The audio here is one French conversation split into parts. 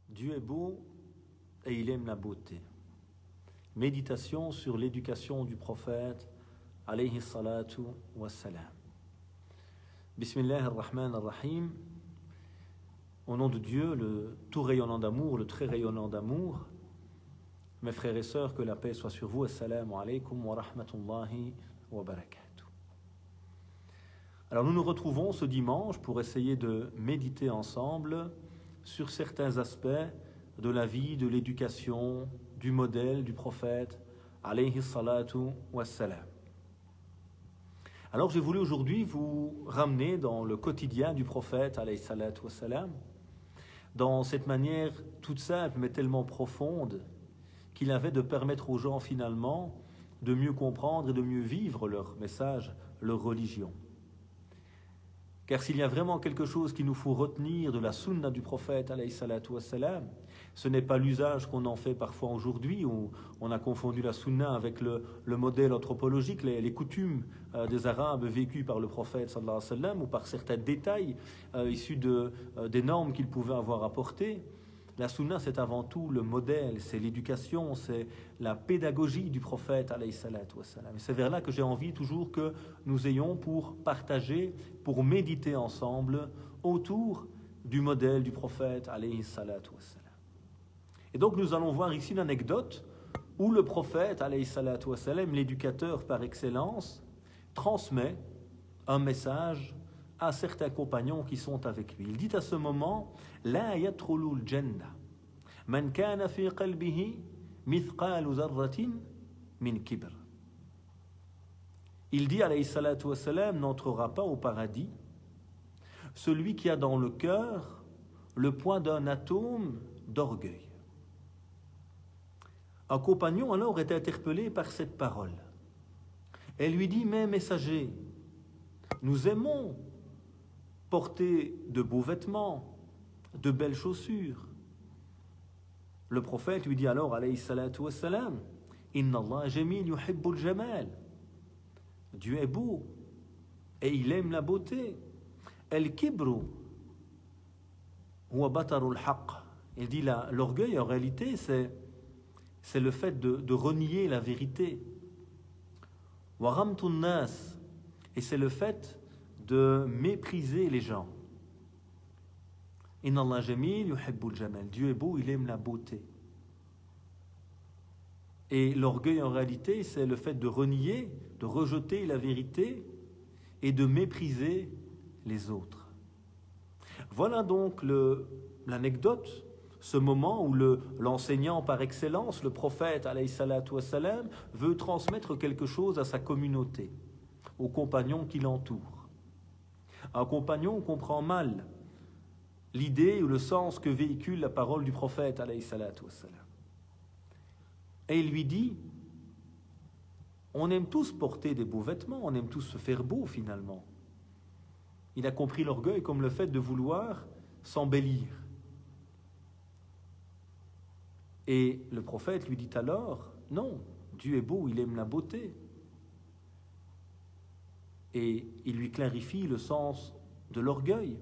Dieu est beau et il aime la beauté. Méditation sur l'éducation du prophète, alayhi salatu wassalam. Bismillah ar-Rahman ar-Rahim. Au nom de Dieu, le tout rayonnant d'amour, le très rayonnant d'amour, mes frères et sœurs, que la paix soit sur vous. Assalamu alaykum wa rahmatullahi wa barakatuh. Alors nous nous retrouvons ce dimanche pour essayer de méditer ensemble sur certains aspects de la vie, de l'éducation, du modèle du prophète, alayhi salatu wassalam. Alors j'ai voulu aujourd'hui vous ramener dans le quotidien du prophète, alayhi salatu wassalam, dans cette manière toute simple mais tellement profonde qu'il avait de permettre aux gens finalement de mieux comprendre et de mieux vivre leur message, leur religion. Car s'il y a vraiment quelque chose qu'il nous faut retenir de la sunna du prophète, alayhi salatu wassalam, ce n'est pas l'usage qu'on en fait parfois aujourd'hui, où on a confondu la sunna avec le modèle anthropologique, les coutumes des Arabes vécues par le prophète, sallallahu alayhi wa sallam, ou par certains détails issus des normes qu'il pouvait avoir apportées. La sunna, c'est avant tout le modèle, c'est l'éducation, c'est la pédagogie du prophète, alayhi salatu wassalam. Et c'est vers là que j'ai envie toujours que nous ayons pour partager, pour méditer ensemble autour du modèle du prophète, alayhi salatu wassalam. Et donc nous allons voir ici une anecdote où le prophète, alayhi salatu wassalam, l'éducateur par excellence, transmet un message à certains compagnons qui sont avec lui. Il dit à ce moment: La yadkhulul jannah man kana fi qalbihi mithqalu dharratin min kibr. Il dit, alayhi salatu wassalam, n'entrera pas au paradis celui qui a dans le cœur le poids d'un atome d'orgueil. Un compagnon alors est interpellé par cette parole. Elle lui dit: Mais messager, nous aimons porter de beaux vêtements, de belles chaussures. Le prophète lui dit alors, alayhi salatu wassalam, Inna Allah jamil yuhibbul jamal. Dieu est beau et il aime la beauté. El kibru huwa batarul haqq. Il dit l'orgueil en réalité c'est le fait de renier la vérité. Wa ghamtun nas, et c'est le fait de mépriser les gens. Inna Allah jamil yuhibbul jamal. Dieu est beau, il aime la beauté. Et l'orgueil en réalité, c'est le fait de renier, de rejeter la vérité et de mépriser les autres. Voilà donc l'anecdote, ce moment où l'enseignant par excellence, le prophète, alayhi salatu wassalam, veut transmettre quelque chose à sa communauté, aux compagnons qui l'entourent. Un compagnon comprend mal l'idée ou le sens que véhicule la parole du prophète, alayhi salatu wassalam. Et il lui dit: on aime tous porter des beaux vêtements, on aime tous se faire beau finalement. Il a compris l'orgueil comme le fait de vouloir s'embellir. Et le prophète lui dit alors: non, Dieu est beau, il aime la beauté. Et il lui clarifie le sens de l'orgueil.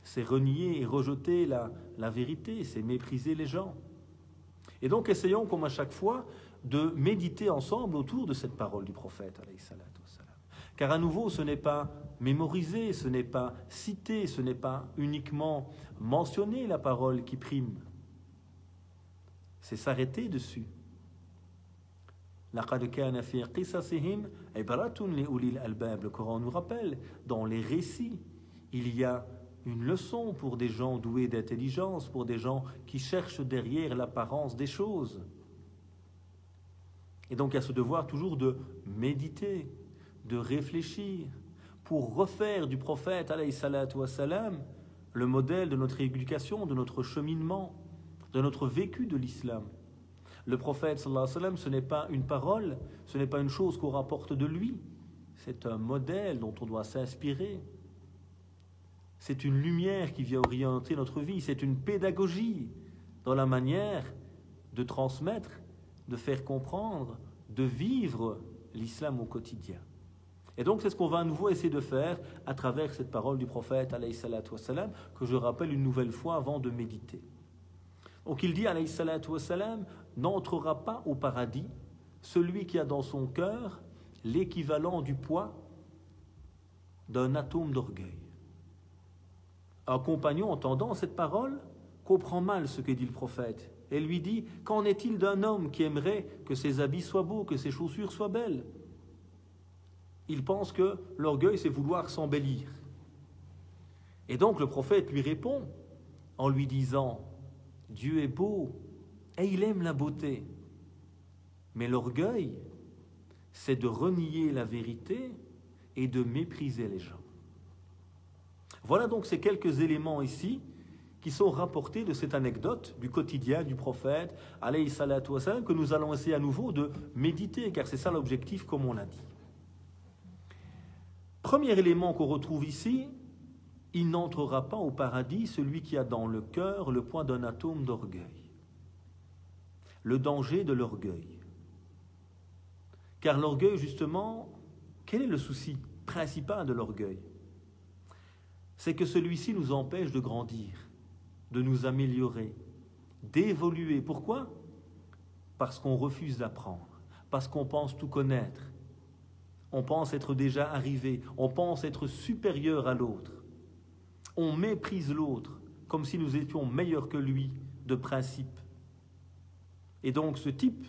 C'est renier et rejeter la vérité, c'est mépriser les gens. Et donc essayons, comme à chaque fois, de méditer ensemble autour de cette parole du prophète, alayhi salatu wassalam. Car à nouveau, ce n'est pas mémoriser, ce n'est pas citer, ce n'est pas uniquement mentionner la parole qui prime. C'est s'arrêter dessus. لَقَدْ كَانَ فِي قِصَصِهِمْ عِبْرَةٌ لِأُولِي الْأَلْبَابِ. Le Coran nous rappelle, dans les récits, il y a une leçon pour des gens doués d'intelligence, pour des gens qui cherchent derrière l'apparence des choses. Et donc il y a ce devoir toujours de méditer, de réfléchir, pour refaire du prophète, alayhi salatu wassalam, le modèle de notre éducation, de notre cheminement, de notre vécu de l'islam. Le prophète, sallallahu alayhi wa sallam, ce n'est pas une parole, ce n'est pas une chose qu'on rapporte de lui, c'est un modèle dont on doit s'inspirer. C'est une lumière qui vient orienter notre vie, c'est une pédagogie dans la manière de transmettre, de faire comprendre, de vivre l'islam au quotidien. Et donc c'est ce qu'on va à nouveau essayer de faire à travers cette parole du prophète, alayhi salatu wassalam, que je rappelle une nouvelle fois avant de méditer. Donc il dit, alayhi salatu wassalam, n'entrera pas au paradis celui qui a dans son cœur l'équivalent du poids d'un atome d'orgueil. Un compagnon, entendant cette parole, comprend mal ce que dit le prophète et lui dit, qu'en est-il d'un homme qui aimerait que ses habits soient beaux, que ses chaussures soient belles? Il pense que l'orgueil, c'est vouloir s'embellir. Et donc le prophète lui répond en lui disant, Dieu est beau et il aime la beauté. Mais l'orgueil, c'est de renier la vérité et de mépriser les gens. Voilà donc ces quelques éléments ici qui sont rapportés de cette anecdote du quotidien du prophète, alayhi salatu wassalam, que nous allons essayer à nouveau de méditer, car c'est ça l'objectif, comme on l'a dit. Premier élément qu'on retrouve ici, il n'entrera pas au paradis celui qui a dans le cœur le poids d'un atome d'orgueil. Le danger de l'orgueil. Car l'orgueil, justement, quel est le souci principal de l'orgueil? C'est que celui-ci nous empêche de grandir, de nous améliorer, d'évoluer. Pourquoi? Parce qu'on refuse d'apprendre, parce qu'on pense tout connaître. On pense être déjà arrivé, on pense être supérieur à l'autre. On méprise l'autre, comme si nous étions meilleurs que lui, de principe. Et donc ce type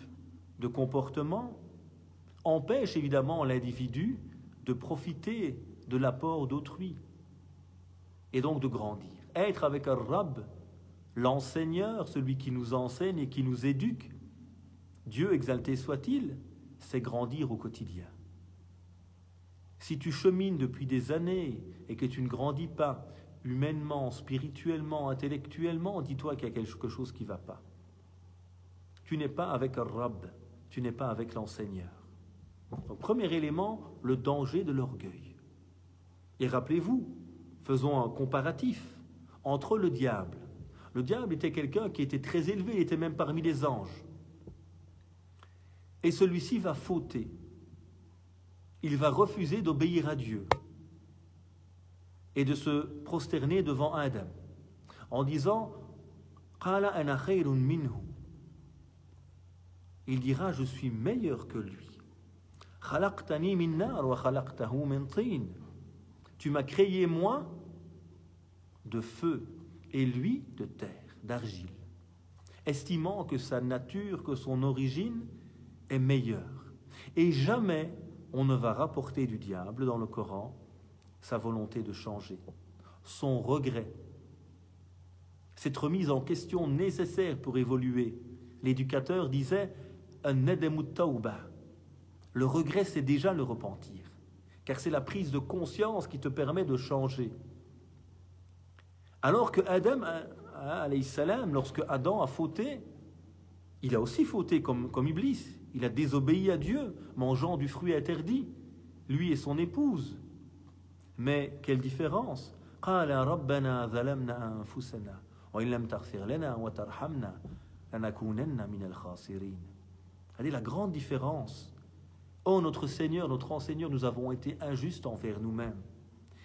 de comportement empêche évidemment l'individu de profiter de l'apport d'autrui et donc de grandir. Être avec un Rabb, l'enseigneur, celui qui nous enseigne et qui nous éduque, Dieu exalté soit-il, c'est grandir au quotidien. Si tu chemines depuis des années et que tu ne grandis pas humainement, spirituellement, intellectuellement, dis-toi qu'il y a quelque chose qui ne va pas. Tu n'es pas avec un Rabb, tu n'es pas avec l'enseigneur. Donc, premier élément, le danger de l'orgueil. Et rappelez-vous, faisons un comparatif entre le diable. Le diable était quelqu'un qui était très élevé, il était même parmi les anges. Et celui-ci va fauter. Il va refuser d'obéir à Dieu et de se prosterner devant Adam en disant Qala ana khayrun minhu. Il dira, je suis meilleur que lui. Khalaqtani min nar wa khalaqtahu min tin. Tu m'as créé moi de feu et lui de terre, d'argile, estimant que sa nature, que son origine est meilleure. Et jamais on ne va rapporter du diable dans le Coran sa volonté de changer, son regret, cette remise en question nécessaire pour évoluer. L'éducateur disait le regret, c'est déjà le repentir, car c'est la prise de conscience qui te permet de changer. Alors que Adam, alayhi salam, lorsque Adam a fauté, il a aussi fauté comme Iblis. Il a désobéi à Dieu, mangeant du fruit interdit, lui et son épouse. Mais quelle différence! قَالَ رَبَّنَا ظَلَمْنَا أَنفُسَنَا وَإِن لَمْ تَغْفِرْ لَنَا وَتَرْحَمْنَا لَنَكُونَنَّ مِنَ الْخَاسِرِينَ. C'est la grande différence. Oh notre Seigneur, notre enseigneur, nous avons été injustes envers nous-mêmes.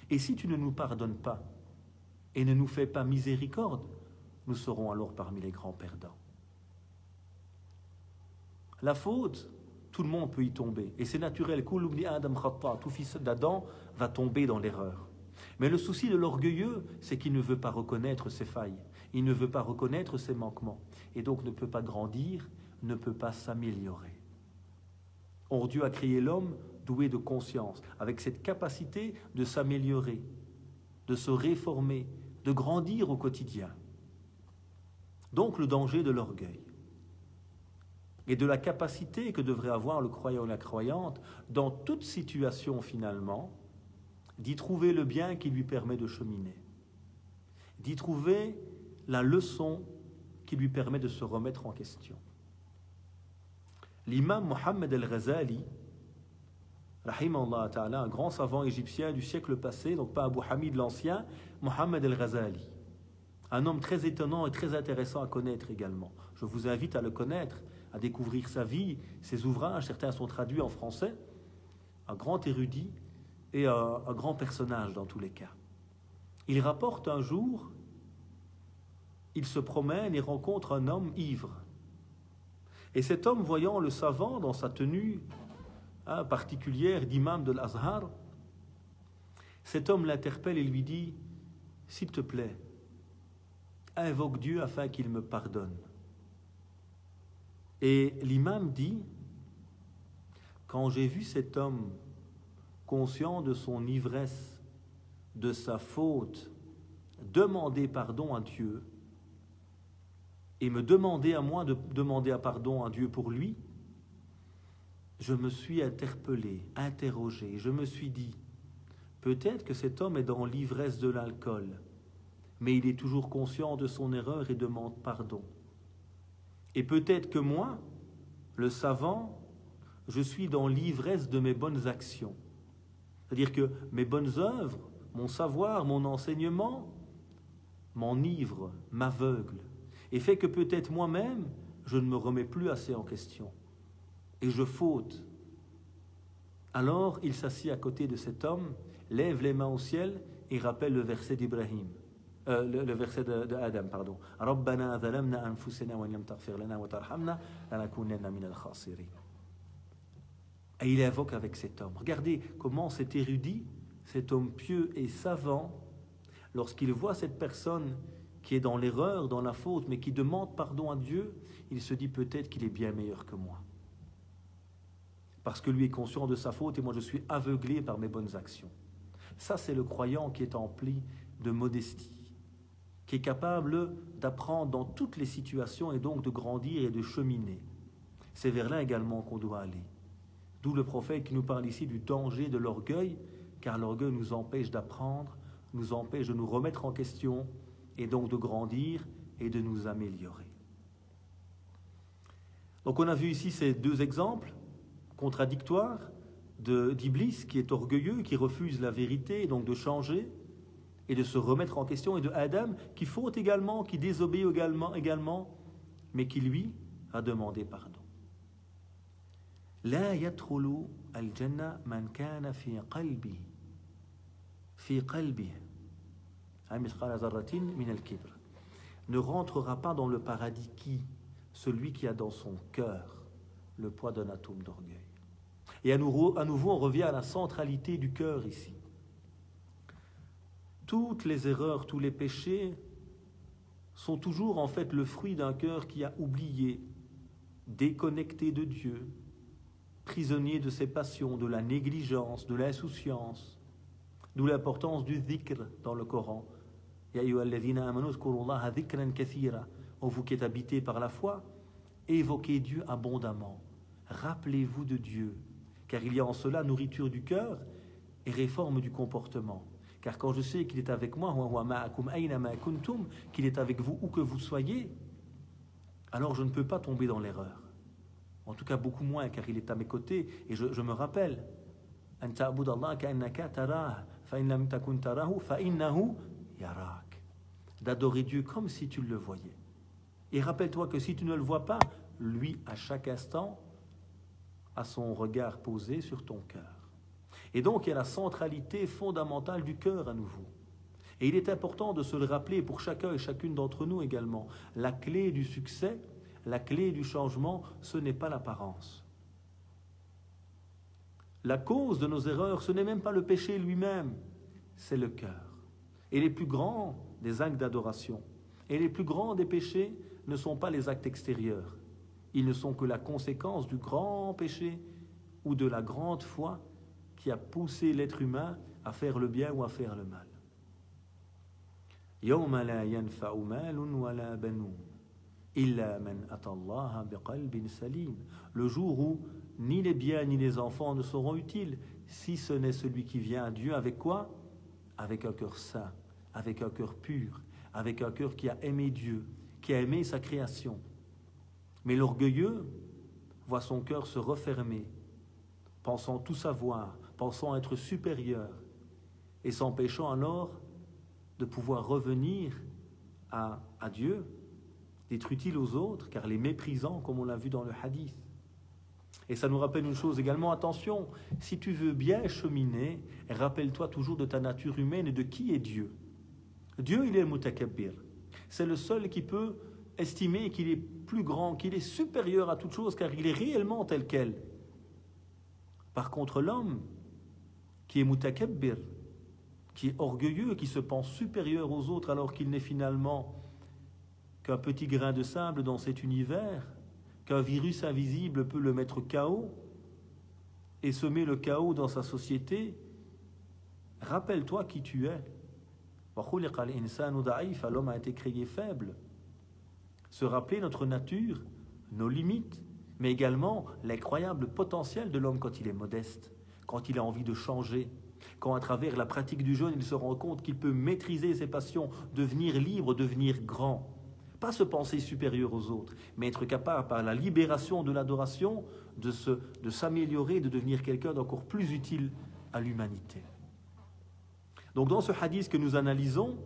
Et si tu ne nous pardonnes pas et ne nous fais pas miséricorde, nous serons alors parmi les grands perdants. La faute, tout le monde peut y tomber. Et c'est naturel. Tout fils d'Adam va tomber dans l'erreur. Mais le souci de l'orgueilleux, c'est qu'il ne veut pas reconnaître ses failles. Il ne veut pas reconnaître ses manquements. Et donc ne peut pas grandir, ne peut pas s'améliorer. Or, Dieu a créé l'homme doué de conscience, avec cette capacité de s'améliorer, de se réformer, de grandir au quotidien. Donc le danger de l'orgueil. Et de la capacité que devrait avoir le croyant ou la croyante, dans toute situation finalement, d'y trouver le bien qui lui permet de cheminer, d'y trouver la leçon qui lui permet de se remettre en question. L'imam Mohammed al-Ghazali, rahimahullah ta'ala, un grand savant égyptien du siècle passé, donc pas Abu Hamid l'ancien, Mohammed al-Ghazali, un homme très étonnant et très intéressant à connaître également. Je vous invite à le connaître, à découvrir sa vie, ses ouvrages. Certains sont traduits en français. Un grand érudit et un grand personnage dans tous les cas. Il rapporte un jour, il se promène et rencontre un homme ivre. Et cet homme, voyant le savant dans sa tenue particulière d'imam de l'Azhar, cet homme l'interpelle et lui dit « S'il te plaît, invoque Dieu afin qu'il me pardonne. » Et l'imam dit « Quand j'ai vu cet homme conscient de son ivresse, de sa faute, demander pardon à Dieu et me demander à moi de demander pardon à Dieu pour lui, je me suis interpellé, interrogé, je me suis dit, peut-être que cet homme est dans l'ivresse de l'alcool, mais il est toujours conscient de son erreur et demande pardon. Et peut-être que moi, le savant, je suis dans l'ivresse de mes bonnes actions. C'est-à-dire que mes bonnes œuvres, mon savoir, mon enseignement, m'enivre, m'aveugle, et fait que peut-être moi-même, je ne me remets plus assez en question. Et je faute. Alors, il s'assied à côté de cet homme, lève les mains au ciel et rappelle le verset d'Ibrahim. Le verset de Adam, pardon. Rabbana zalamna anfusana wa lam taghfir lana wa tarhamna lanakunanna minal khasirin. Et il invoque avec cet homme. Regardez comment cet érudit, cet homme pieux et savant, lorsqu'il voit cette personne qui est dans l'erreur, dans la faute, mais qui demande pardon à Dieu, il se dit peut-être qu'il est bien meilleur que moi. Parce que lui est conscient de sa faute et moi je suis aveuglé par mes bonnes actions. Ça, c'est le croyant qui est empli de modestie, qui est capable d'apprendre dans toutes les situations et donc de grandir et de cheminer. C'est vers là également qu'on doit aller. D'où le prophète qui nous parle ici du danger de l'orgueil, car l'orgueil nous empêche d'apprendre, nous empêche de nous remettre en question et donc de grandir et de nous améliorer. Donc on a vu ici ces deux exemples contradictoires d'Iblis qui est orgueilleux, qui refuse la vérité et donc de changer et de se remettre en question, et de Adam qui faute également, qui désobéit également, mais qui lui a demandé pardon. La yadkhulu al-janna man kana fi qalbi ne rentrera pas dans le paradis qui? Celui qui a dans son cœur le poids d'un atome d'orgueil. Et à nouveau, on revient à la centralité du cœur ici. Toutes les erreurs, tous les péchés sont toujours en fait le fruit d'un cœur qui a oublié, déconnecté de Dieu, prisonnier de ses passions, de la négligence, de l'insouciance. D'où l'importance du dhikr dans le Coran. Ya ayyuhalladhina amanu zkurullaha dhikran kathira. Ô vous qui êtes habités par la foi, évoquez Dieu abondamment. Rappelez-vous de Dieu, car il y a en cela nourriture du cœur et réforme du comportement. Car quand je sais qu'il est avec moi, qu'il est avec vous où que vous soyez, alors je ne peux pas tomber dans l'erreur. En tout cas beaucoup moins, car il est à mes côtés. Et je me rappelle, d'adorer Dieu comme si tu le voyais. Et rappelle-toi que si tu ne le vois pas, lui, à chaque instant, a son regard posé sur ton cœur. Et donc, il y a la centralité fondamentale du cœur à nouveau. Et il est important de se le rappeler pour chacun et chacune d'entre nous également. La clé du succès, la clé du changement, ce n'est pas l'apparence. La cause de nos erreurs, ce n'est même pas le péché lui-même, c'est le cœur. Et les plus grands des actes d'adoration et les plus grands des péchés ne sont pas les actes extérieurs. Ils ne sont que la conséquence du grand péché ou de la grande foi qui a poussé l'être humain à faire le bien ou à faire le mal. يَوْمَ لَا يَنْفَعُ مَالٌ وَلَا بَنُونَ إِلَّا مَنْ أَتَى اللَّهَ بِقَلْبٍ سَلِيمٍ. Le jour où ni les biens ni les enfants ne seront utiles, si ce n'est celui qui vient à Dieu avec quoi? Avec un cœur saint, avec un cœur pur, avec un cœur qui a aimé Dieu, qui a aimé sa création. Mais l'orgueilleux voit son cœur se refermer, pensant tout savoir, pensant être supérieur, et s'empêchant alors de pouvoir revenir à Dieu, d'être utile aux autres, car les méprisant, comme on l'a vu dans le hadith. Et ça nous rappelle une chose également, attention, si tu veux bien cheminer, rappelle-toi toujours de ta nature humaine et de qui est Dieu. Dieu, il est le mutakabbir. C'est le seul qui peut estimer qu'il est plus grand, qu'il est supérieur à toute chose, car il est réellement tel quel. Par contre, l'homme qui est mutakabbir, qui est orgueilleux, qui se pense supérieur aux autres alors qu'il n'est finalement qu'un petit grain de sable dans cet univers, qu'un virus invisible peut le mettre KO et semer le chaos dans sa société, rappelle-toi qui tu es. L'homme a été créé faible. Se rappeler notre nature, nos limites, mais également l'incroyable potentiel de l'homme quand il est modeste, quand il a envie de changer, quand à travers la pratique du jeûne, il se rend compte qu'il peut maîtriser ses passions, devenir libre, devenir grand. Pas se penser supérieur aux autres, mais être capable, par la libération de l'adoration, de s'améliorer, de devenir quelqu'un d'encore plus utile à l'humanité. Donc dans ce hadith que nous analysons,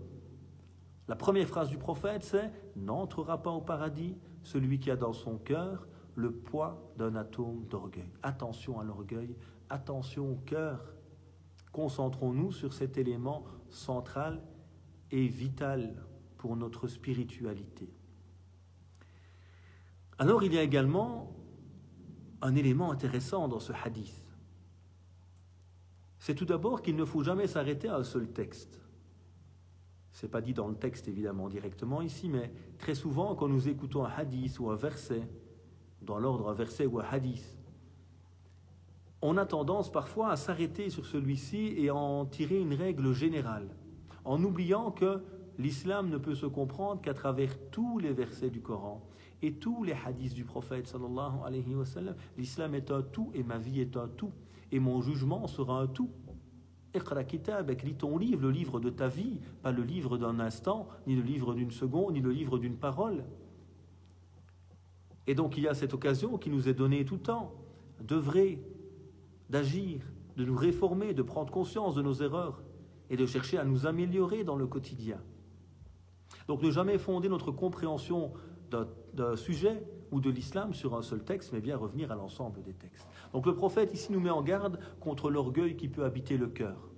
la première phrase du prophète, c'est « N'entrera pas au paradis celui qui a dans son cœur le poids d'un atome d'orgueil. » Attention à l'orgueil, attention au cœur. Concentrons-nous sur cet élément central et vital pour notre spiritualité. Alors il y a également un élément intéressant dans ce hadith. C'est tout d'abord qu'il ne faut jamais s'arrêter à un seul texte. Ce n'est pas dit dans le texte évidemment directement ici, mais très souvent quand nous écoutons un hadith ou un verset, dans l'ordre un verset ou un hadith, on a tendance parfois à s'arrêter sur celui-ci et à en tirer une règle générale, en oubliant que l'islam ne peut se comprendre qu'à travers tous les versets du Coran et tous les hadiths du prophète sallallahu alayhi wa sallam. L'islam est un tout et ma vie est un tout et mon jugement sera un tout. Iqra kitabak, lis ton livre, le livre de ta vie, pas le livre d'un instant, ni le livre d'une seconde, ni le livre d'une parole. Et donc il y a cette occasion qui nous est donnée tout le temps d'œuvrer, d'agir, de nous réformer, de prendre conscience de nos erreurs et de chercher à nous améliorer dans le quotidien. Donc ne jamais fonder notre compréhension d'un sujet ou de l'islam sur un seul texte, mais bien revenir à l'ensemble des textes. Donc le prophète ici nous met en garde contre l'orgueil qui peut habiter le cœur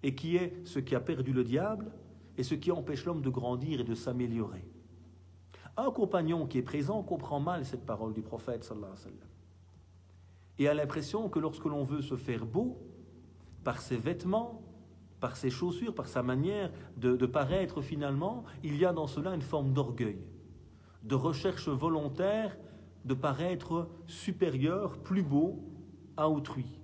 et qui est ce qui a perdu le diable et ce qui empêche l'homme de grandir et de s'améliorer. Un compagnon qui est présent comprend mal cette parole du prophète sallallahu alayhi wa sallam et a l'impression que lorsque l'on veut se faire beau par ses vêtements, par ses chaussures, par sa manière de paraître finalement, il y a dans cela une forme d'orgueil, de recherche volontaire de paraître supérieur, plus beau à autrui.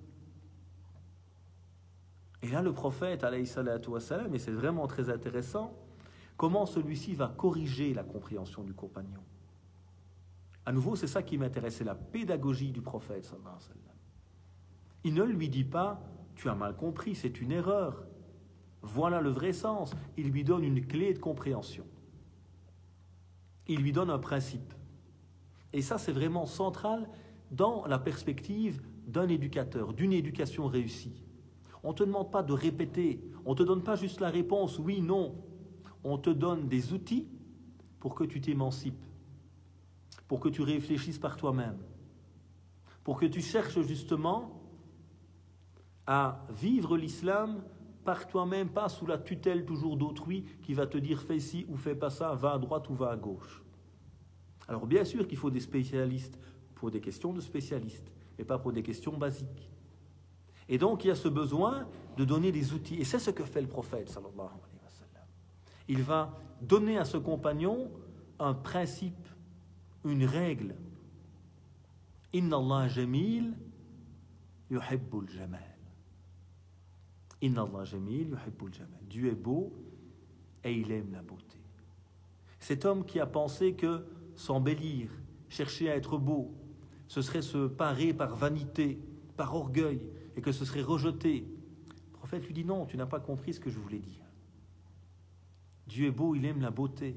Et là, le prophète, alayhi salatu wassalam, et c'est vraiment très intéressant, comment celui-ci va corriger la compréhension du compagnon. À nouveau, c'est ça qui m'intéresse, c'est la pédagogie du prophète, sallallahu alayhi wa sallam. Il ne lui dit pas, tu as mal compris, c'est une erreur. Voilà le vrai sens. Il lui donne une clé de compréhension. Il lui donne un principe. Et ça, c'est vraiment central dans la perspective d'un éducateur, d'une éducation réussie. On ne te demande pas de répéter, on ne te donne pas juste la réponse oui, non. On te donne des outils pour que tu t'émancipes, pour que tu réfléchisses par toi-même, pour que tu cherches justement à vivre l'islam par toi-même, pas sous la tutelle toujours d'autrui qui va te dire fais ci ou fais pas ça, va à droite ou va à gauche. Alors bien sûr qu'il faut des spécialistes pour des questions de spécialistes, et pas pour des questions basiques. Et donc il y a ce besoin de donner des outils, et c'est ce que fait le prophète sallallahu alayhi wa sallam. Il va donner à ce compagnon un principe, une règle. Inna Allah jamil yuhibbul jamal. Inna Allah jamil yuhibbul jamal. Dieu est beau et il aime la beauté. Cet homme qui a pensé que s'embellir, chercher à être beau, ce serait se parer par vanité, par orgueil, et que ce serait rejeté. Le prophète lui dit non, tu n'as pas compris ce que je voulais dire. Dieu est beau, il aime la beauté.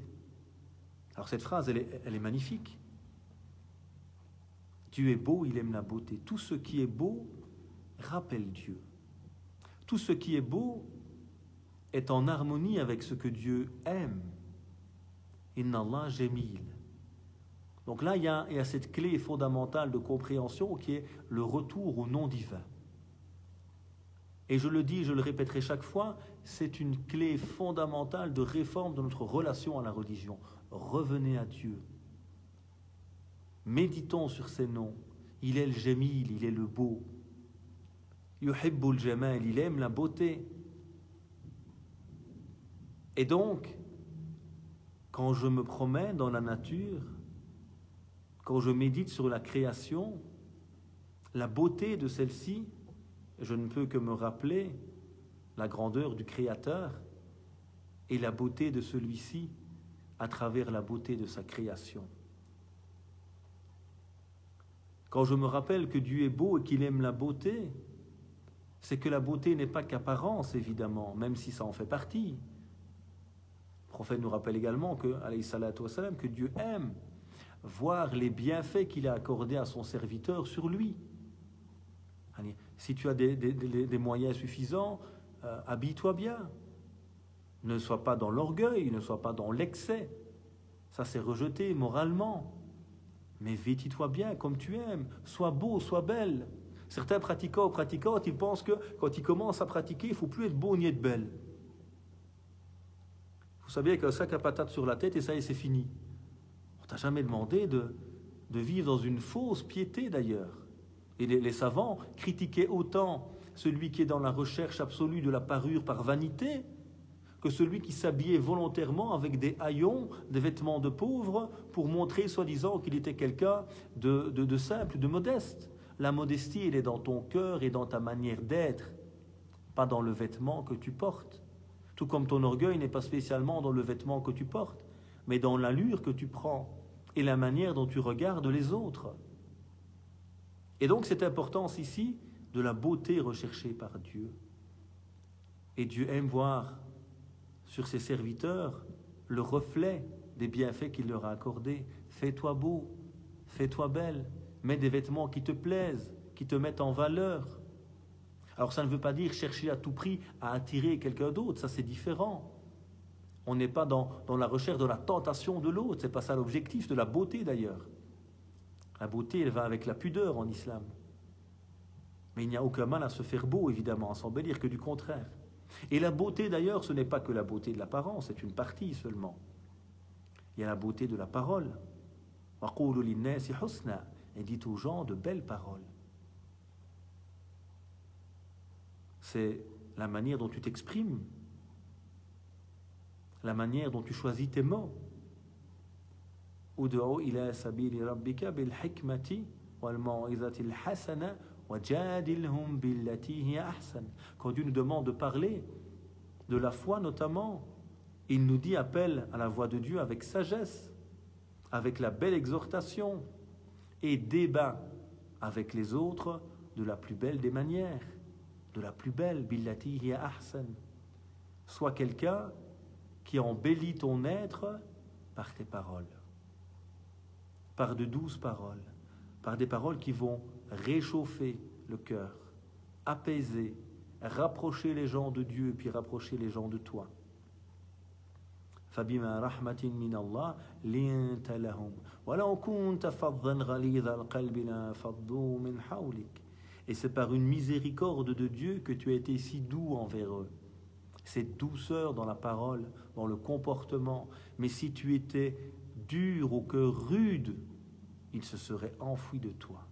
Alors cette phrase, elle est magnifique. Dieu est beau, il aime la beauté. Tout ce qui est beau rappelle Dieu. Tout ce qui est beau est en harmonie avec ce que Dieu aime. Inna Allah jamil. Donc là, il y a cette clé fondamentale de compréhension qui est le retour au nom divin. Et je le dis, je le répéterai chaque fois, c'est une clé fondamentale de réforme de notre relation à la religion. Revenez à Dieu. Méditons sur ses noms. Il est le Jamil, il est le beau. Yuhibbul Jamal, il aime la beauté. Et donc, quand je me promène dans la nature, quand je médite sur la création, la beauté de celle-ci, je ne peux que me rappeler la grandeur du Créateur et la beauté de celui-ci à travers la beauté de sa création. Quand je me rappelle que Dieu est beau et qu'il aime la beauté, c'est que la beauté n'est pas qu'apparence, évidemment, même si ça en fait partie. Le prophète nous rappelle également que, alayhi salatu wassalam, que Dieu aime voir les bienfaits qu'il a accordés à son serviteur sur lui. Si tu as des moyens suffisants, habille-toi bien. Ne sois pas dans l'orgueil, ne sois pas dans l'excès. Ça, c'est rejeté moralement. Mais vêtis-toi bien comme tu aimes. Sois beau, sois belle. Certains pratiquants ou pratiquantes, ils pensent que quand ils commencent à pratiquer, il ne faut plus être beau ni être belle. Vous savez qu'un sac à patates sur la tête et ça y est, c'est fini. On ne t'a jamais demandé de vivre dans une fausse piété d'ailleurs. Et les savants critiquaient autant celui qui est dans la recherche absolue de la parure par vanité que celui qui s'habillait volontairement avec des haillons, des vêtements de pauvres, pour montrer soi-disant qu'il était quelqu'un de simple, de modeste. La modestie, elle est dans ton cœur et dans ta manière d'être, pas dans le vêtement que tu portes. Tout comme ton orgueil n'est pas spécialement dans le vêtement que tu portes, mais dans l'allure que tu prends et la manière dont tu regardes les autres. Et donc cette importance ici de la beauté recherchée par Dieu. Et Dieu aime voir sur ses serviteurs le reflet des bienfaits qu'il leur a accordés. Fais-toi beau, fais-toi belle, mets des vêtements qui te plaisent, qui te mettent en valeur. Alors ça ne veut pas dire chercher à tout prix à attirer quelqu'un d'autre, ça c'est différent. On n'est pas dans la recherche de la tentation de l'autre, c'est pas ça l'objectif de la beauté d'ailleurs. La beauté, elle va avec la pudeur en islam. Mais il n'y a aucun mal à se faire beau, évidemment, à s'embellir, que du contraire. Et la beauté, d'ailleurs, ce n'est pas que la beauté de l'apparence, c'est une partie seulement. Il y a la beauté de la parole. Et dit aux gens de belles paroles. C'est la manière dont tu t'exprimes, la manière dont tu choisis tes mots. Ud'u ila sabili rabbika bil hikmati wal mau'izati al hasana wajadilhum billati hiya ahsan. Quand Dieu nous demande de parler de la foi notamment, il nous dit appelle à la voix de Dieu avec sagesse, avec la belle exhortation et débat avec les autres de la plus belle des manières, de la plus belle billati hiya ahsan. Sois quelqu'un qui embellit ton être par tes paroles. Par de douces paroles, par des paroles qui vont réchauffer le cœur, apaiser, rapprocher les gens de Dieu, puis rapprocher les gens de toi. فَبِمَا رَحْمَةٍ مِّنَ اللَّهِ لِنْتَ لَهُمْ وَلَوْ كُنْتَ فَظًّا غَلِيظَ الْقَلْبِ لَانفَضُّوا مِنْ حَوْلِكَ. Et c'est par une miséricorde de Dieu que tu as été si doux envers eux. Cette douceur dans la parole, dans le comportement. Mais si tu étais dur, au cœur rude, il se serait enfoui de toi.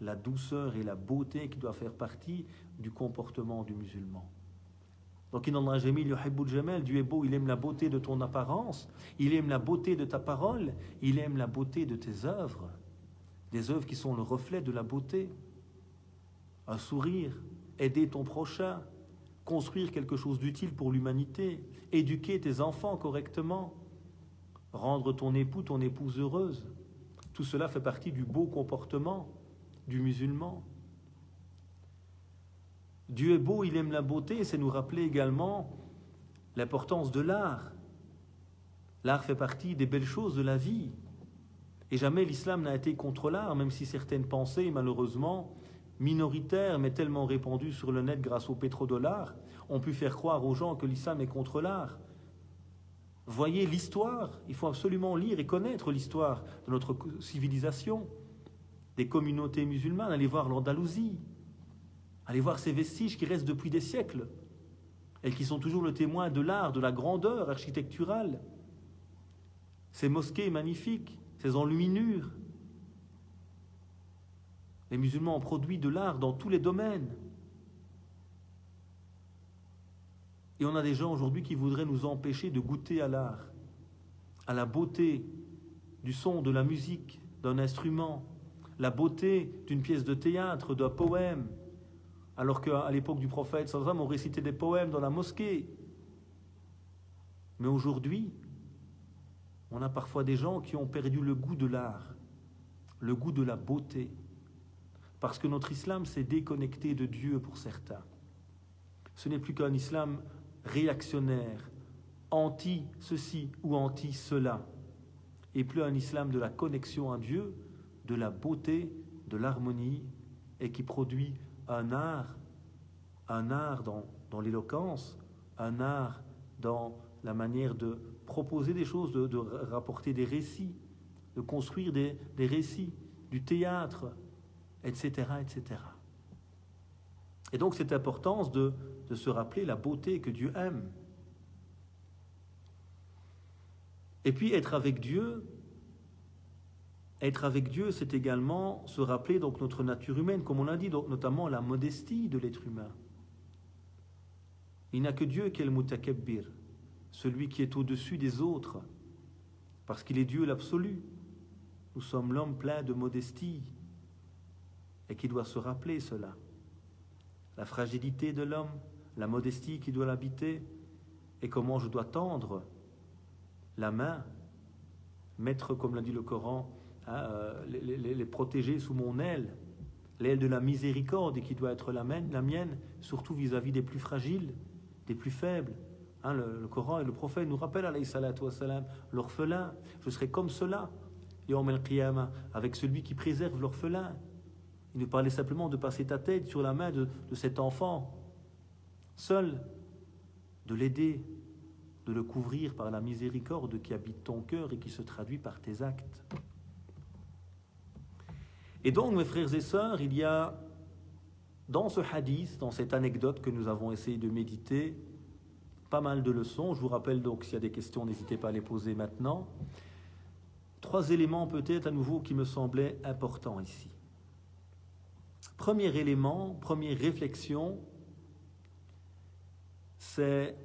La douceur et la beauté qui doivent faire partie du comportement du musulman. Donc, Inna Jamil yuhibbul jamal, Dieu est beau, il aime la beauté de ton apparence, il aime la beauté de ta parole, il aime la beauté de tes œuvres, des œuvres qui sont le reflet de la beauté. Un sourire, aider ton prochain, construire quelque chose d'utile pour l'humanité, éduquer tes enfants correctement, rendre ton époux, ton épouse heureuse. Tout cela fait partie du beau comportement du musulman. Dieu est beau, il aime la beauté, c'est nous rappeler également l'importance de l'art. L'art fait partie des belles choses de la vie. Et jamais l'islam n'a été contre l'art, même si certaines pensées, malheureusement, minoritaires, mais tellement répandues sur le net grâce au pétrodollar, ont pu faire croire aux gens que l'islam est contre l'art. Voyez l'histoire, il faut absolument lire et connaître l'histoire de notre civilisation, des communautés musulmanes. Allez voir l'Andalousie, Allez voir ces vestiges qui restent depuis des siècles et qui sont toujours le témoin de l'art, de la grandeur architecturale. Ces mosquées magnifiques, ces enluminures. Les musulmans ont produit de l'art dans tous les domaines. Et on a des gens aujourd'hui qui voudraient nous empêcher de goûter à l'art, à la beauté du son, de la musique, d'un instrument, la beauté d'une pièce de théâtre, d'un poème, alors qu'à l'époque du prophète, sallallahu alayhi wa sallam, on récitait des poèmes dans la mosquée. Mais aujourd'hui, on a parfois des gens qui ont perdu le goût de l'art, le goût de la beauté, parce que notre islam s'est déconnecté de Dieu pour certains. Ce n'est plus qu'un islam réactionnaire, anti-ceci ou anti-cela, et plus un islam de la connexion à Dieu, de la beauté, de l'harmonie, et qui produit un art dans l'éloquence, un art dans la manière de proposer des choses, de rapporter des récits, de construire des récits, du théâtre, etc., etc. Et donc cette importance de se rappeler la beauté que Dieu aime. Et puis être avec Dieu, c'est également se rappeler donc notre nature humaine, comme on l'a dit, donc notamment la modestie de l'être humain. Il n'y a que Dieu qui est le mutakabbir, celui qui est au-dessus des autres, parce qu'il est Dieu l'absolu. Nous sommes l'homme plein de modestie et qui doit se rappeler cela. La fragilité de l'homme, la modestie qui doit l'habiter, et comment je dois tendre la main, mettre, comme l'a dit le Coran, les protéger sous mon aile, l'aile de la miséricorde, et qui doit être la mienne, surtout vis-à-vis des plus fragiles, des plus faibles. Le Coran et le prophète nous rappellent, alayhi salatu wassalam, l'orphelin, je serai comme cela, yawm al-qiyamah, avec celui qui préserve l'orphelin. Il nous parlait simplement de passer ta tête sur la main de cet enfant, seul, de l'aider, de le couvrir par la miséricorde qui habite ton cœur et qui se traduit par tes actes. Et donc, mes frères et sœurs, il y a dans ce hadith, dans cette anecdote que nous avons essayé de méditer, pas mal de leçons. Je vous rappelle donc, s'il y a des questions, n'hésitez pas à les poser maintenant. 3 éléments peut-être à nouveau qui me semblaient importants ici. Premier élément, première réflexion, c'est,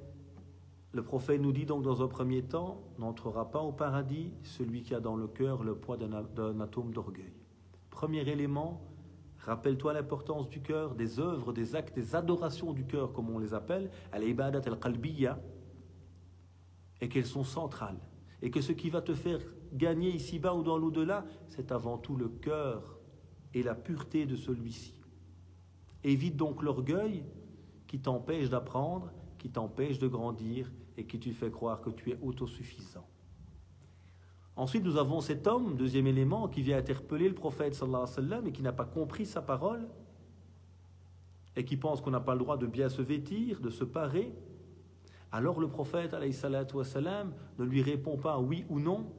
le prophète nous dit donc dans un premier temps, n'entrera pas au paradis celui qui a dans le cœur le poids d'un atome d'orgueil. Premier élément, rappelle-toi l'importance du cœur, des œuvres, des actes, des adorations du cœur, comme on les appelle, al-ibadat al-qalbiyya, et qu'elles sont centrales. Et que ce qui va te faire gagner ici-bas ou dans l'au-delà, c'est avant tout le cœur et la pureté de celui-ci. Évite donc l'orgueil qui t'empêche d'apprendre, qui t'empêche de grandir et qui te fait croire que tu es autosuffisant. Ensuite, nous avons cet homme, deuxième élément, qui vient interpeller le prophète sallallahu alayhi wa sallam et qui n'a pas compris sa parole et qui pense qu'on n'a pas le droit de bien se vêtir, de se parer. Alors le prophète alayhi salatu wa sallam ne lui répond pas oui ou non,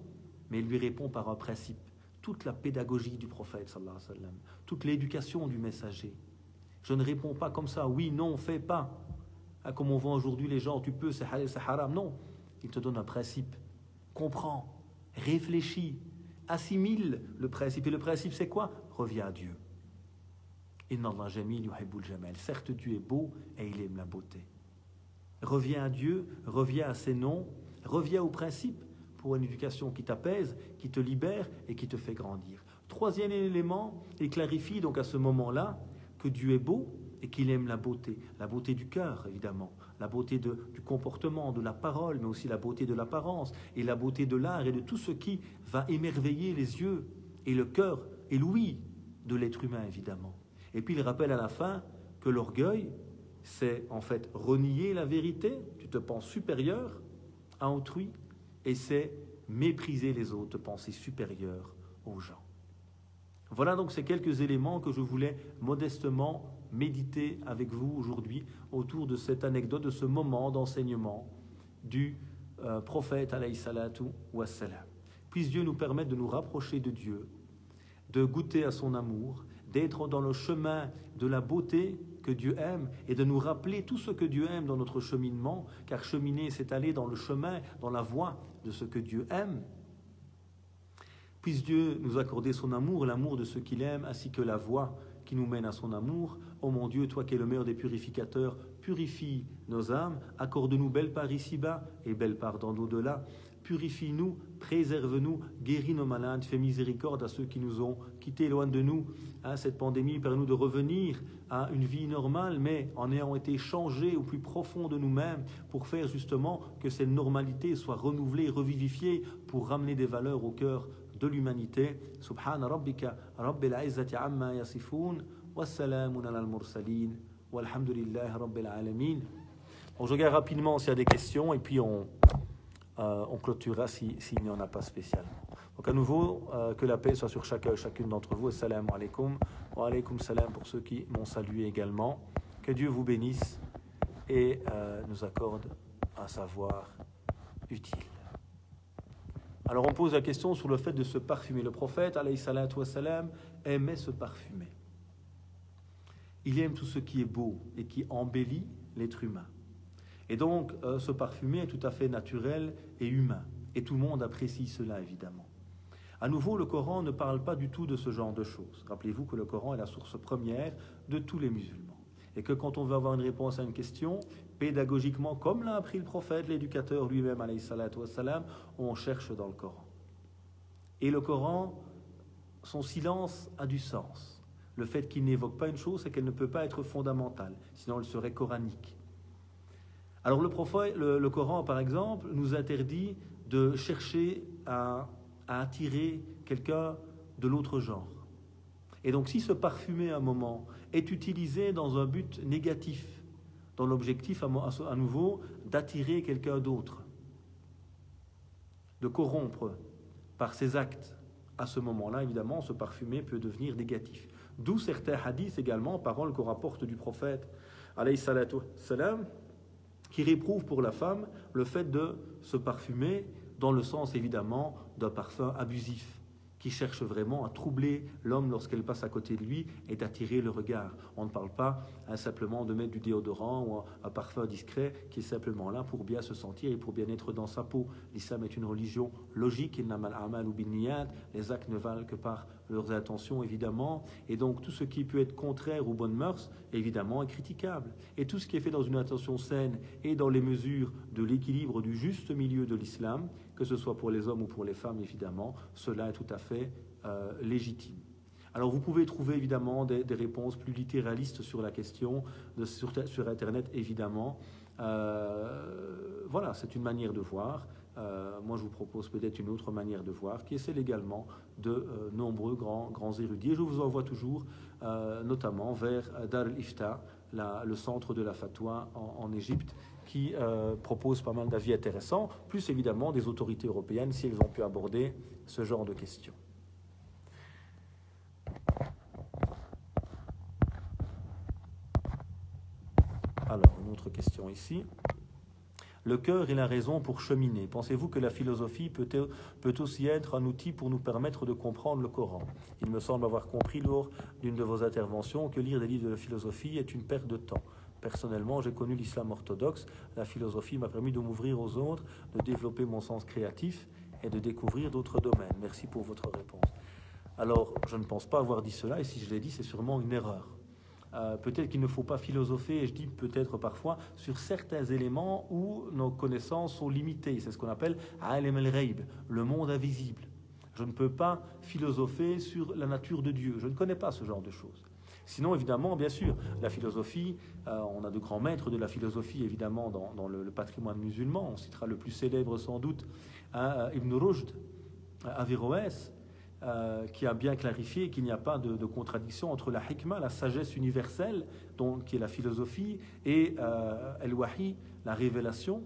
mais il lui répond par un principe. Toute la pédagogie du prophète sallallahu alayhi wa sallam, toute l'éducation du messager. Je ne réponds pas comme ça, oui, non, fais pas. Comme on voit aujourd'hui les gens, tu peux, c'est halal, c'est haram. Non, il te donne un principe. Comprends. Réfléchis, assimile le principe. Et le principe, c'est quoi? Reviens à Dieu. Inna Allah jamil yuhibbul jamal. Certes, Dieu est beau et il aime la beauté. Reviens à Dieu, reviens à ses noms, reviens au principe pour une éducation qui t'apaise, qui te libère et qui te fait grandir. Troisième élément, il clarifie donc à ce moment-là que Dieu est beau et qu'il aime la beauté du cœur évidemment, la beauté du comportement, de la parole, mais aussi la beauté de l'apparence et la beauté de l'art et de tout ce qui va émerveiller les yeux et le cœur et l'ouïe de l'être humain évidemment. Et puis il rappelle à la fin que l'orgueil, c'est en fait renier la vérité, tu te penses supérieur à autrui, et c'est mépriser les autres, te penser supérieur aux gens. Voilà donc ces quelques éléments que je voulais modestement méditer avec vous aujourd'hui autour de cette anecdote, de ce moment d'enseignement du prophète alayhi salatu wassalam. Puisse Dieu nous permettre de nous rapprocher de Dieu, de goûter à son amour, d'être dans le chemin de la beauté que Dieu aime et de nous rappeler tout ce que Dieu aime dans notre cheminement, car cheminer, c'est aller dans le chemin, dans la voie de ce que Dieu aime. Puisse Dieu nous accorder son amour, l'amour de ceux qu'il aime, ainsi que la voie qui nous mène à son amour. Ô mon Dieu, toi qui es le meilleur des purificateurs, purifie nos âmes, accorde-nous belle part ici-bas et belle part dans l'au-delà. Purifie-nous, préserve-nous, guéris nos malades, fais miséricorde à ceux qui nous ont quittés, loin de nous. Cette pandémie permet-nous de revenir à une vie normale, mais en ayant été changés au plus profond de nous-mêmes pour faire justement que cette normalité soit renouvelée, revivifiée, pour ramener des valeurs au cœur de l'humanité. Subhana rabbika rabbil izzati amma yasifun wa salamun alal mursalin walhamdulillahi rabbil alamin. Bon, je regarde rapidement s'il y a des questions et puis on clôturera s'il n'y en a pas spécialement. Donc à nouveau, que la paix soit sur chacun et chacune d'entre vous. Assalamu alaikum. Wa alaikum salam pour ceux qui m'ont salué également. Que Dieu vous bénisse et nous accorde un savoir utile. Alors on pose la question sur le fait de se parfumer. Le prophète, alayhi salatu wassalam, aimait se parfumer. Il aime tout ce qui est beau et qui embellit l'être humain. Et donc, se parfumer est tout à fait naturel et humain. Et tout le monde apprécie cela, évidemment. À nouveau, le Coran ne parle pas du tout de ce genre de choses. Rappelez-vous que le Coran est la source première de tous les musulmans. Et que quand on veut avoir une réponse à une question, pédagogiquement, comme l'a appris le prophète, l'éducateur lui-même, alayhi salatu wassalam, on cherche dans le Coran. Et le Coran, son silence a du sens. Le fait qu'il n'évoque pas une chose, c'est qu'elle ne peut pas être fondamentale, sinon elle serait coranique. Alors le Coran, par exemple, nous interdit de chercher à attirer quelqu'un de l'autre genre. Et donc si se parfumer à un moment est utilisé dans un but négatif, dans l'objectif à nouveau d'attirer quelqu'un d'autre, de corrompre par ses actes, à ce moment-là, évidemment, se parfumer peut devenir négatif. D'où certains hadiths également, paroles qu'on rapporte du prophète, alayhi salatu salam, qui réprouve pour la femme le fait de se parfumer dans le sens évidemment d'un parfum abusif qui cherche vraiment à troubler l'homme lorsqu'elle passe à côté de lui et d'attirer le regard. On ne parle pas simplement de mettre du déodorant ou un parfum discret qui est simplement là pour bien se sentir et pour bien être dans sa peau. L'islam est une religion logique, les actes ne valent que par leurs intentions évidemment, et donc tout ce qui peut être contraire aux bonnes mœurs évidemment est critiquable. Et tout ce qui est fait dans une intention saine et dans les mesures de l'équilibre du juste milieu de l'islam, que ce soit pour les hommes ou pour les femmes évidemment, cela est tout à fait légitime. Alors vous pouvez trouver évidemment des réponses plus littéralistes sur la question, sur Internet évidemment. Voilà, c'est une manière de voir. Moi je vous propose peut-être une autre manière de voir, qui est celle également de nombreux grands érudits. Et je vous envoie toujours notamment vers Dar al-Ifta, le centre de la fatwa en Égypte, qui propose pas mal d'avis intéressants, plus évidemment des autorités européennes si elles ont pu aborder ce genre de questions. Alors, une autre question ici. Le cœur est la raison pour cheminer. Pensez-vous que la philosophie peut aussi être un outil pour nous permettre de comprendre le Coran? Il me semble avoir compris lors d'une de vos interventions que lire des livres de philosophie est une perte de temps. Personnellement, j'ai connu l'islam orthodoxe. La philosophie m'a permis de m'ouvrir aux autres, de développer mon sens créatif et de découvrir d'autres domaines. Merci pour votre réponse. Alors, je ne pense pas avoir dit cela, et si je l'ai dit, c'est sûrement une erreur. Peut-être qu'il ne faut pas philosopher, et je dis peut-être parfois, sur certains éléments où nos connaissances sont limitées. C'est ce qu'on appelle alim al-ghaib, le monde invisible. Je ne peux pas philosopher sur la nature de Dieu. Je ne connais pas ce genre de choses. Sinon, évidemment, bien sûr, la philosophie, on a de grands maîtres de la philosophie, évidemment, dans le patrimoine musulman. On citera le plus célèbre, sans doute, Ibn Rushd, Averroès, qui a bien clarifié qu'il n'y a pas de contradiction entre la hikmah, la sagesse universelle, qui est la philosophie, et al-wahi, la révélation.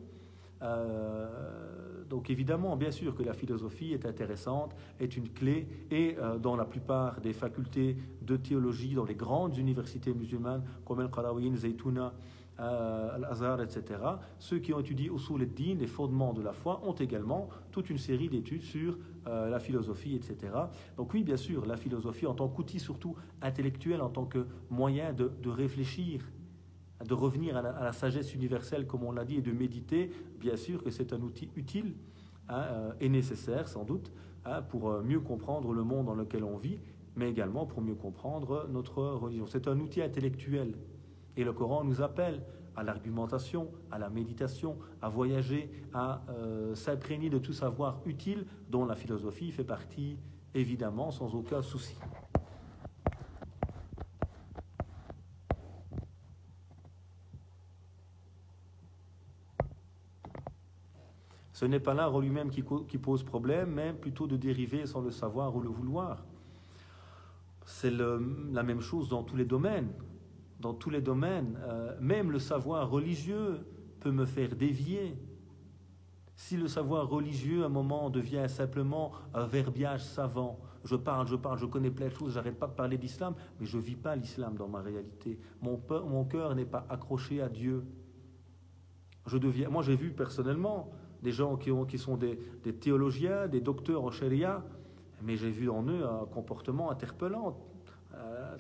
Donc évidemment, bien sûr que la philosophie est intéressante, est une clé, et dans la plupart des facultés de théologie, dans les grandes universités musulmanes, comme Al-Qarawiyyin, Zaytouna, Al-Azhar, etc., ceux qui ont étudié Usul ad-Din, les fondements de la foi, ont également toute une série d'études sur la philosophie, etc. Donc oui, bien sûr, la philosophie en tant qu'outil surtout intellectuel, en tant que moyen de réfléchir, de revenir à la sagesse universelle, comme on l'a dit, et de méditer, bien sûr que c'est un outil utile et nécessaire, sans doute, pour mieux comprendre le monde dans lequel on vit, mais également pour mieux comprendre notre religion. C'est un outil intellectuel. Et le Coran nous appelle à l'argumentation, à la méditation, à voyager, à s'imprégner de tout savoir utile dont la philosophie fait partie, évidemment, sans aucun souci. Ce n'est pas l'art en lui-même qui pose problème, mais plutôt de dériver sans le savoir ou le vouloir. C'est la même chose dans tous les domaines. Dans tous les domaines, même le savoir religieux peut me faire dévier. Si le savoir religieux, à un moment, devient simplement un verbiage savant, je parle, je connais plein de choses, j'arrête pas de parler d'islam, mais je ne vis pas l'islam dans ma réalité. Mon cœur n'est pas accroché à Dieu. Moi, j'ai vu personnellement des gens qui sont des théologiens, des docteurs en charia, mais j'ai vu en eux un comportement interpellant,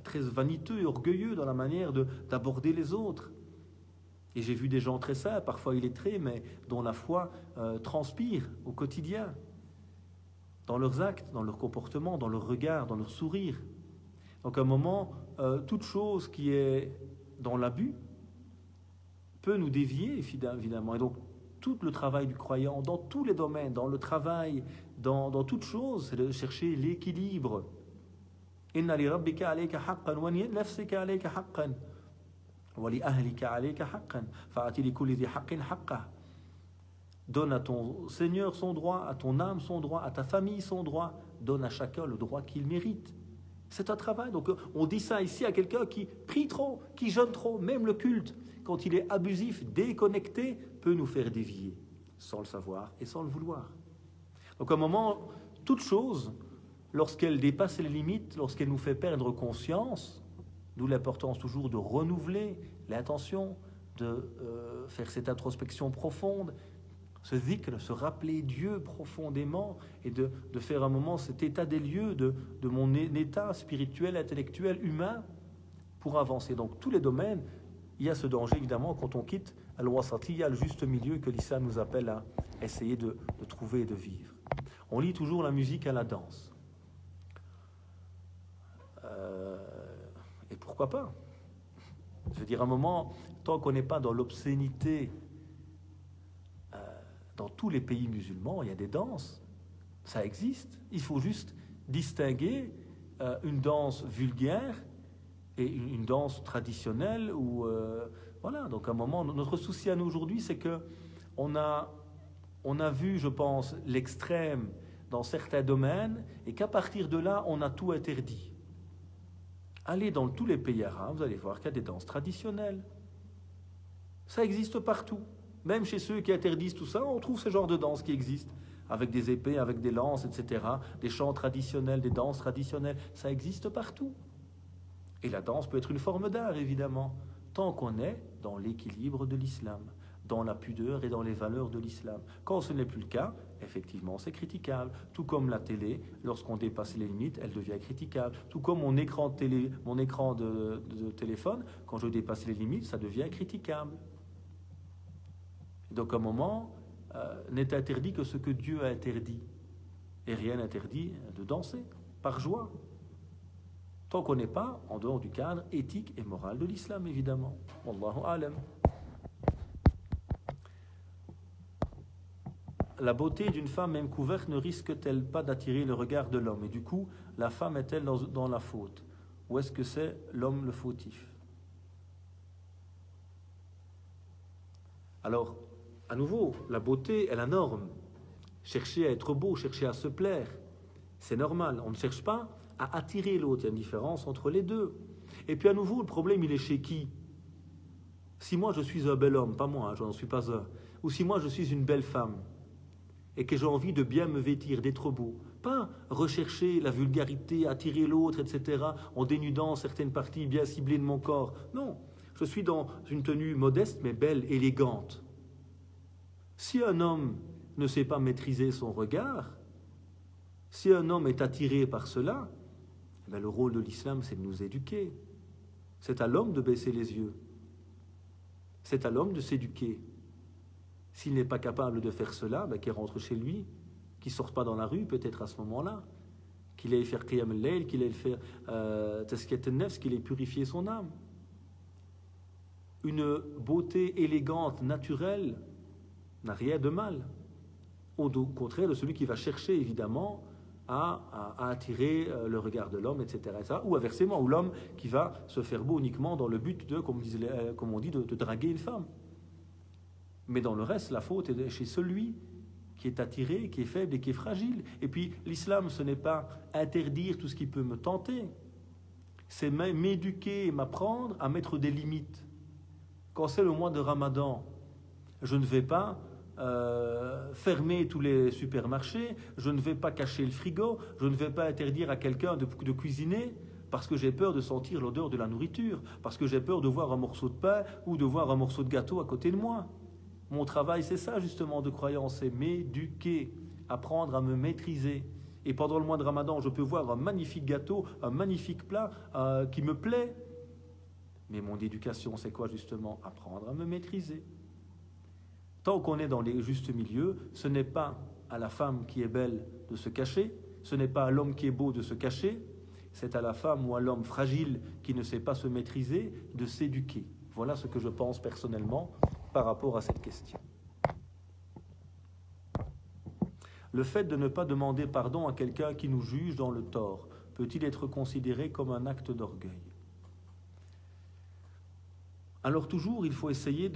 très vaniteux et orgueilleux dans la manière d'aborder les autres. Et j'ai vu des gens très simples, parfois illettrés, mais dont la foi transpire au quotidien, dans leurs actes, dans leur comportement, dans leur regard, dans leur sourire. Donc à un moment, toute chose qui est dans l'abus peut nous dévier, évidemment. Et donc, tout le travail du croyant, dans tous les domaines, dans le travail, dans toute chose, c'est de chercher l'équilibre. Inna li rabbika alayka haqqan wa li nafsika alayka haqqan wa li ahlika alayka haqqan fa'ati li kulli dhi haqqin haqqah. Donne à ton Seigneur son droit, à ton âme son droit, à ta famille son droit. Donne à chacun le droit qu'il mérite. C'est un travail. Donc on dit ça ici à quelqu'un qui prie trop, qui jeûne trop, même le culte, quand il est abusif, déconnecté, peut nous faire dévier, sans le savoir et sans le vouloir. Donc à un moment, toute chose, lorsqu'elle dépasse les limites, lorsqu'elle nous fait perdre conscience, d'où l'importance toujours de renouveler l'intention, de faire cette introspection profonde, ce dhikr, se rappeler Dieu profondément et de faire un moment cet état des lieux de mon état spirituel, intellectuel, humain, pour avancer. Donc tous les domaines, il y a ce danger évidemment quand on quitte al-wasati, il y a le juste milieu que l'islam nous appelle à essayer de trouver et de vivre. On lit toujours la musique à la danse. Et pourquoi pas? Je veux dire, à un moment, tant qu'on n'est pas dans l'obscénité, dans tous les pays musulmans, il y a des danses. Ça existe. Il faut juste distinguer une danse vulgaire et une danse traditionnelle. Voilà. Donc, à un moment, notre souci à nous aujourd'hui, c'est que on a vu, je pense, l'extrême dans certains domaines et qu'à partir de là, on a tout interdit. Allez dans tous les pays arabes, vous allez voir qu'il y a des danses traditionnelles. Ça existe partout. Même chez ceux qui interdisent tout ça, on trouve ce genre de danse qui existe, avec des épées, avec des lances, etc. Des chants traditionnels, des danses traditionnelles, ça existe partout. Et la danse peut être une forme d'art, évidemment, tant qu'on est dans l'équilibre de l'islam, dans la pudeur et dans les valeurs de l'islam. Quand ce n'est plus le cas, effectivement, c'est critiquable. Tout comme la télé, lorsqu'on dépasse les limites, elle devient critiquable. Tout comme mon écran de téléphone, quand je dépasse les limites, ça devient critiquable. Donc, à un moment, n'est interdit que ce que Dieu a interdit. Et rien n'interdit de danser, par joie. Tant qu'on n'est pas en dehors du cadre éthique et moral de l'islam, évidemment. Wallahu alam. La beauté d'une femme même couverte ne risque-t-elle pas d'attirer le regard de l'homme? Et du coup, la femme est-elle dans la faute? Ou est-ce que c'est l'homme le fautif? Alors, à nouveau, la beauté est la norme. Chercher à être beau, chercher à se plaire, c'est normal. On ne cherche pas à attirer l'autre. Il y a une différence entre les deux. Et puis à nouveau, le problème, il est chez qui? Si moi, je suis un bel homme, pas moi, je n'en suis pas un. Ou si moi, je suis une belle femme, et que j'ai envie de bien me vêtir, d'être beau. Pas rechercher la vulgarité, attirer l'autre, etc., en dénudant certaines parties bien ciblées de mon corps. Non, je suis dans une tenue modeste, mais belle, élégante. Si un homme ne sait pas maîtriser son regard, Si un homme est attiré par cela, ben le rôle de l'islam, c'est de nous éduquer. C'est à l'homme de baisser les yeux. C'est à l'homme de s'éduquer. S'il n'est pas capable de faire cela, ben qu'il rentre chez lui, qu'il ne sorte pas dans la rue, peut-être à ce moment-là, qu'il aille faire Qiyam al-Layl, qu'il aille faire Tazkiyat al-Nafs, qu'il aille purifier son âme. Une beauté élégante, naturelle, n'a rien de mal. Au contraire de celui qui va chercher, évidemment, à attirer le regard de l'homme, etc. Ou inversement, ou l'homme qui va se faire beau uniquement dans le but de, comme on dit, de draguer une femme. Mais dans le reste, la faute est chez celui qui est attiré, qui est faible et qui est fragile. Et puis, l'islam, ce n'est pas interdire tout ce qui peut me tenter. C'est m'éduquer et m'apprendre à mettre des limites. Quand c'est le mois de Ramadan, je ne vais pas fermer tous les supermarchés, je ne vais pas cacher le frigo, je ne vais pas interdire à quelqu'un de cuisiner parce que j'ai peur de sentir l'odeur de la nourriture, parce que j'ai peur de voir un morceau de pain ou de voir un morceau de gâteau à côté de moi. Mon travail, c'est ça justement de croyance, c'est m'éduquer, apprendre à me maîtriser. Et pendant le mois de Ramadan, je peux voir un magnifique gâteau, un magnifique plat qui me plaît. Mais mon éducation, c'est quoi justement? Apprendre à me maîtriser. Tant qu'on est dans les justes milieux, ce n'est pas à la femme qui est belle de se cacher, ce n'est pas à l'homme qui est beau de se cacher, c'est à la femme ou à l'homme fragile qui ne sait pas se maîtriser de s'éduquer. Voilà ce que je pense personnellement par rapport à cette question. Le fait de ne pas demander pardon à quelqu'un qui nous juge dans le tort peut-il être considéré comme un acte d'orgueil? Alors toujours, il faut essayer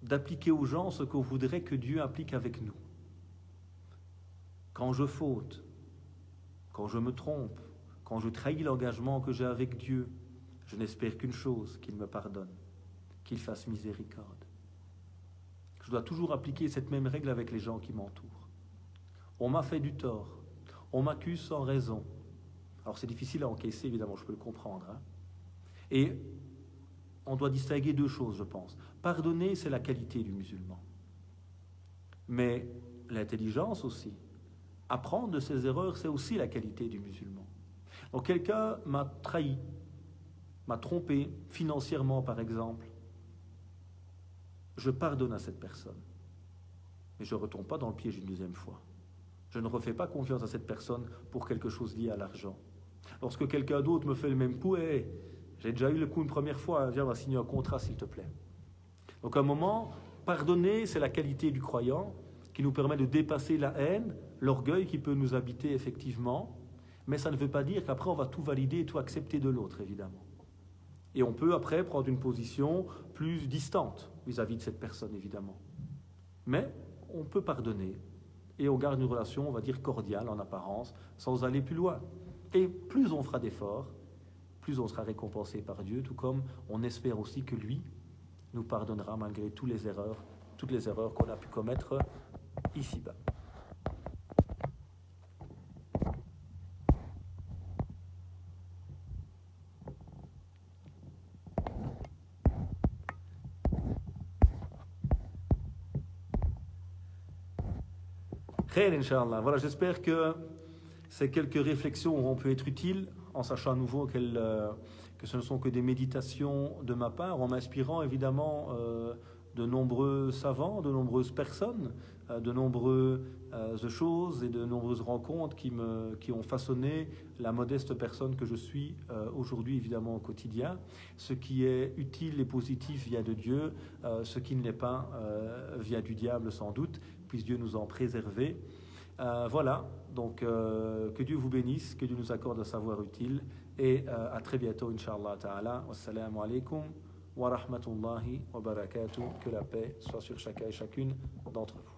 d'appliquer aux gens ce qu'on voudrait que Dieu applique avec nous. Quand je faute, quand je me trompe, quand je trahis l'engagement que j'ai avec Dieu, je n'espère qu'une chose, qu'il me pardonne, qu'il fasse miséricorde. Je dois toujours appliquer cette même règle avec les gens qui m'entourent. On m'a fait du tort, on m'accuse sans raison. Alors c'est difficile à encaisser, évidemment, je peux le comprendre. Et on doit distinguer deux choses, je pense. Pardonner, c'est la qualité du musulman. Mais l'intelligence aussi. Apprendre de ses erreurs, c'est aussi la qualité du musulman. Donc quelqu'un m'a trahi, m'a trompé, financièrement par exemple. Je pardonne à cette personne. Mais je ne retombe pas dans le piège une deuxième fois. Je ne refais pas confiance à cette personne pour quelque chose lié à l'argent. Lorsque quelqu'un d'autre me fait le même coup, j'ai déjà eu le coup une première fois, viens, on va signer un contrat s'il te plaît. Donc à un moment, pardonner, c'est la qualité du croyant qui nous permet de dépasser la haine, l'orgueil qui peut nous habiter effectivement, mais ça ne veut pas dire qu'après on va tout valider et tout accepter de l'autre, évidemment. Et on peut après prendre une position plus distante vis-à-vis de cette personne, évidemment. Mais on peut pardonner et on garde une relation, on va dire, cordiale en apparence, sans aller plus loin. Et plus on fera d'efforts, plus on sera récompensé par Dieu, tout comme on espère aussi que lui nous pardonnera malgré toutes les erreurs qu'on a pu commettre ici-bas. Khair, Inch'Allah. Voilà, j'espère que ces quelques réflexions auront pu être utiles, en sachant à nouveau que ce ne sont que des méditations de ma part, en m'inspirant évidemment de nombreux savants, de nombreuses personnes, de nombreuses choses et de nombreuses rencontres qui ont façonné la modeste personne que je suis aujourd'hui évidemment au quotidien. Ce qui est utile et positif vient de Dieu, ce qui ne l'est pas vient du diable sans doute, puisse Dieu nous en préserver. Voilà, donc que Dieu vous bénisse, que Dieu nous accorde un savoir utile et à très bientôt, Inch'Allah Ta'ala. Wassalamu alaikum wa rahmatullahi wa barakatuh. Que la paix soit sur chacun et chacune d'entre vous.